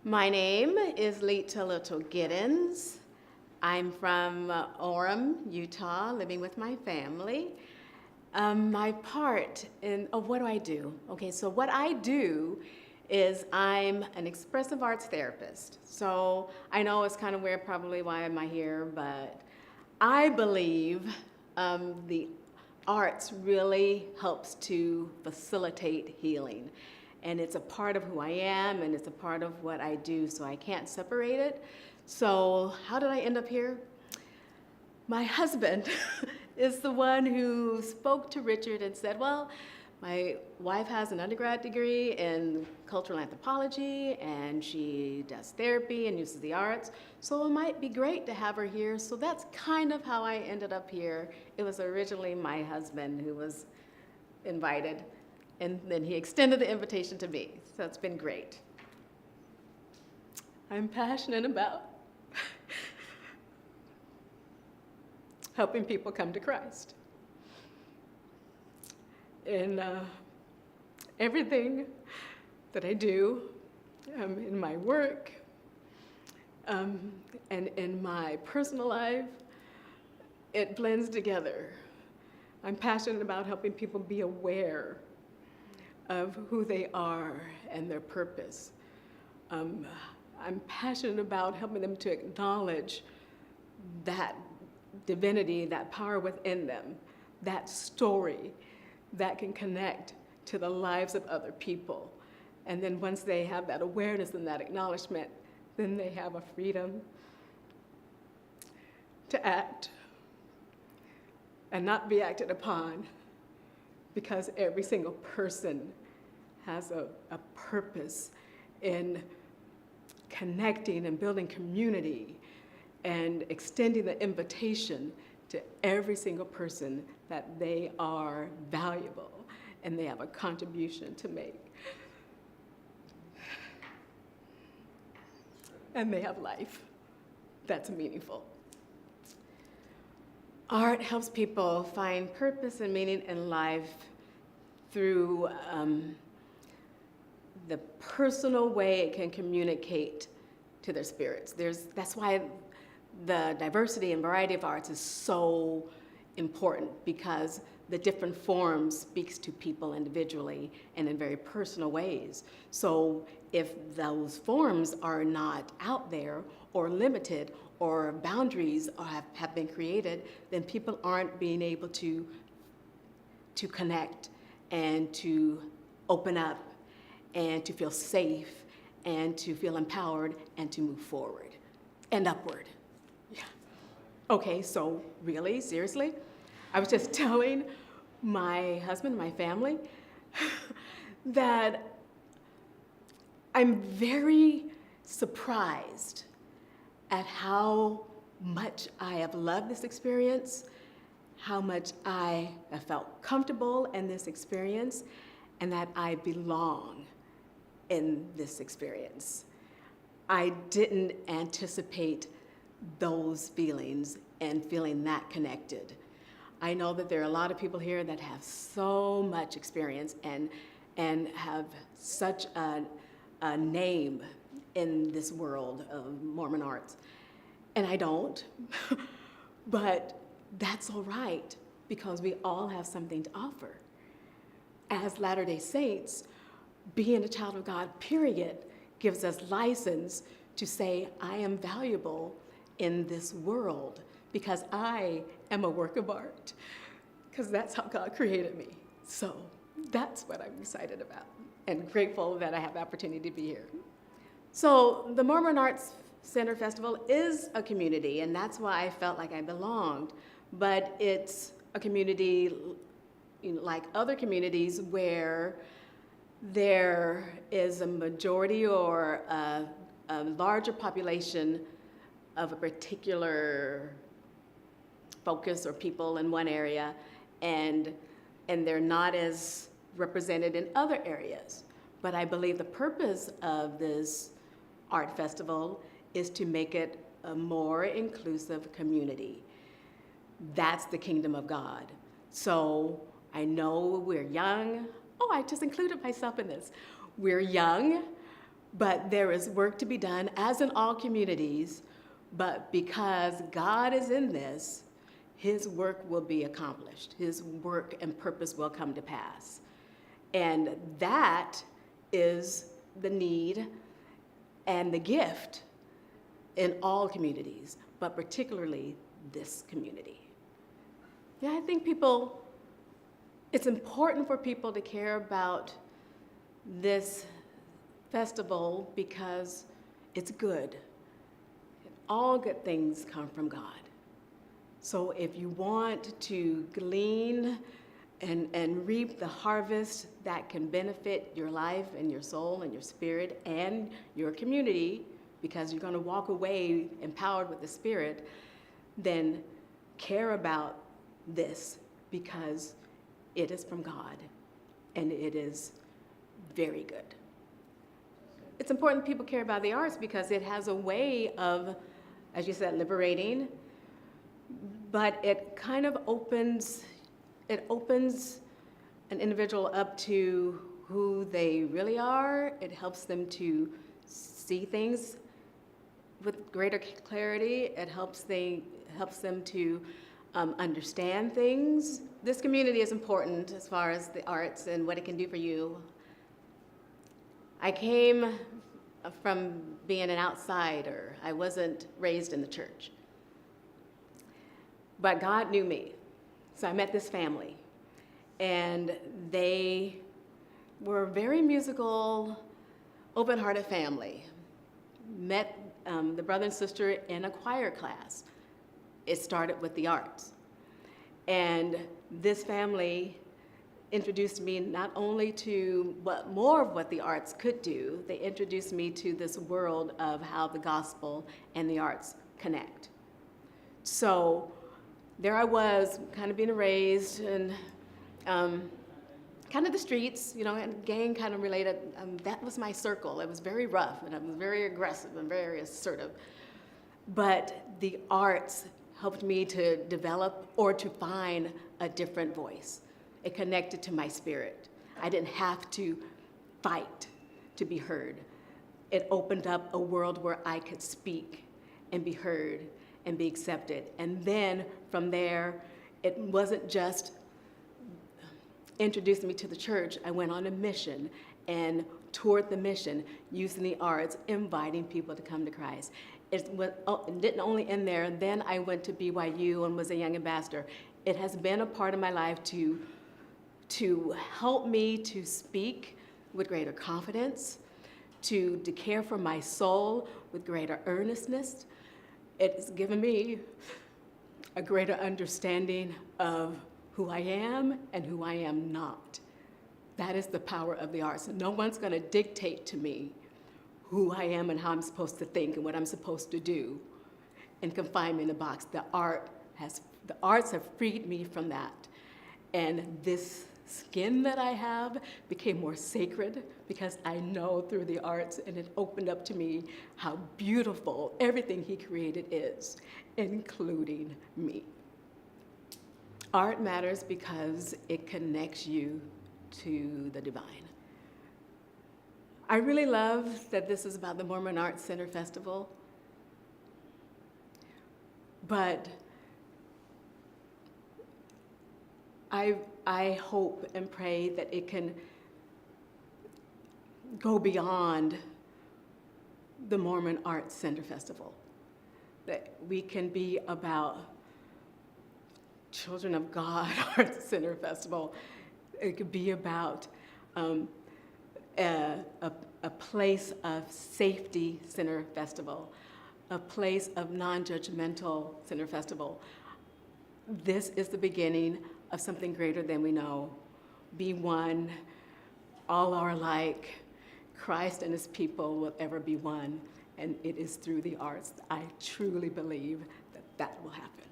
My name is Lita Giddins. I'm from Orem, Utah, living with my family. My part in, what do I do? Okay, so what I do is I'm an expressive arts therapist. So I know it's kind of weird, probably why am I here, but I believe the arts really helps to facilitate healing. And it's a part of who I am, and it's a part of what I do, so I can't separate it. So how did I end up here? My husband is the one who spoke to Richard and said, well, my wife has an undergrad degree in cultural anthropology, and she does therapy and uses the arts, so it might be great to have her here. So that's kind of how I ended up here. It was originally my husband who was invited, and then he extended the invitation to me, so it's been great. I'm passionate about helping people come to Christ. In everything that I do, in my work, and in my personal life, it blends together. I'm passionate about helping people be aware of who they are and their purpose. I'm passionate about helping them to acknowledge that divinity, that power within them, that story that can connect to the lives of other people. And then once they have that awareness and that acknowledgement, then they have a freedom to act and not be acted upon, because every single person has a purpose in connecting and building community and extending the invitation to every single person that they are valuable and they have a contribution to make. And they have life that's meaningful. Art helps people find purpose and meaning in life through the personal way it can communicate to their spirits. That's why the diversity and variety of arts is so important, because the different forms speaks to people individually and in very personal ways. So if those forms are not out there or limited or boundaries have been created, then people aren't being able to connect and to open up and to feel safe and to feel empowered and to move forward and upward. Yeah. Okay, so really, seriously, I was just telling my husband and my family that I'm very surprised at how much I have loved this experience, how much I have felt comfortable in this experience, and that I belong in this experience. I didn't anticipate those feelings and feeling that connected. I know that there are a lot of people here that have so much experience and have such a name in this world of Mormon arts, and I don't, but that's all right, because we all have something to offer. As Latter-day Saints, being a child of God, period, gives us license to say, I am valuable in this world because I am a work of art, because that's how God created me. So that's what I'm excited about and grateful that I have the opportunity to be here. So the Mormon Arts Center Festival is a community, and that's why I felt like I belonged. But it's a community like other communities where there is a majority or a larger population of a particular focus or people in one area, and they're not as represented in other areas. But I believe the purpose of this art festival is to make it a more inclusive community. That's the kingdom of God. So I know we're young. Oh, I just included myself in this. We're young, But there is work to be done, as in all communities, but because God is in this, his work will be accomplished. His work and purpose will come to pass. And that is the need and the gift in all communities, but particularly this community. Yeah, I think it's important for people to care about this festival because it's good. All good things come from God. So if you want to glean and reap the harvest that can benefit your life and your soul and your spirit and your community, because you're going to walk away empowered with the Spirit, then care about this because it is from God and it is very good. It's important people care about the arts because it has a way of, as you said, liberating, but it kind of opens an individual up to who they really are. It helps them to see things with greater clarity. It helps them to understand things. This community is important as far as the arts and what it can do for you. I came from being an outsider. I wasn't raised in the church. But God knew me. So I met this family. And they were a very musical, open-hearted family. Met the brother and sister in a choir class. It started with the arts. And this family introduced me not only to more of what the arts could do, they introduced me to this world of how the gospel and the arts connect. So there I was, kind of being raised in kind of the streets, and gang kind of related. That was my circle. It was very rough, and I was very aggressive and very assertive. But the arts helped me to develop or to find a different voice. It connected to my spirit. I didn't have to fight to be heard. It opened up a world where I could speak and be heard and be accepted. And then from there, it wasn't just introducing me to the church. I went on a mission and toured the mission, using the arts, inviting people to come to Christ. It didn't only end there. Then I went to BYU and was a young ambassador. It has been a part of my life to help me to speak with greater confidence, to care for my soul with greater earnestness. It's given me a greater understanding of who I am and who I am not. That is the power of the arts. No one's going to dictate to me who I am and how I'm supposed to think and what I'm supposed to do and confine me in a box. The arts have freed me from that. And this skin that I have became more sacred because I know through the arts, and it opened up to me how beautiful everything he created is, including me. Art matters because it connects you to the divine. I really love that this is about the Mormon Arts Center Festival, but I hope and pray that it can go beyond the Mormon Arts Center Festival, that we can be about Children of God Arts Center Festival. It could be about a place of safety center festival, a place of non-judgmental center festival. This is the beginning of something greater than we know. Be one, all are alike. Christ and his people will ever be one, and it is through the arts. I truly believe that that will happen.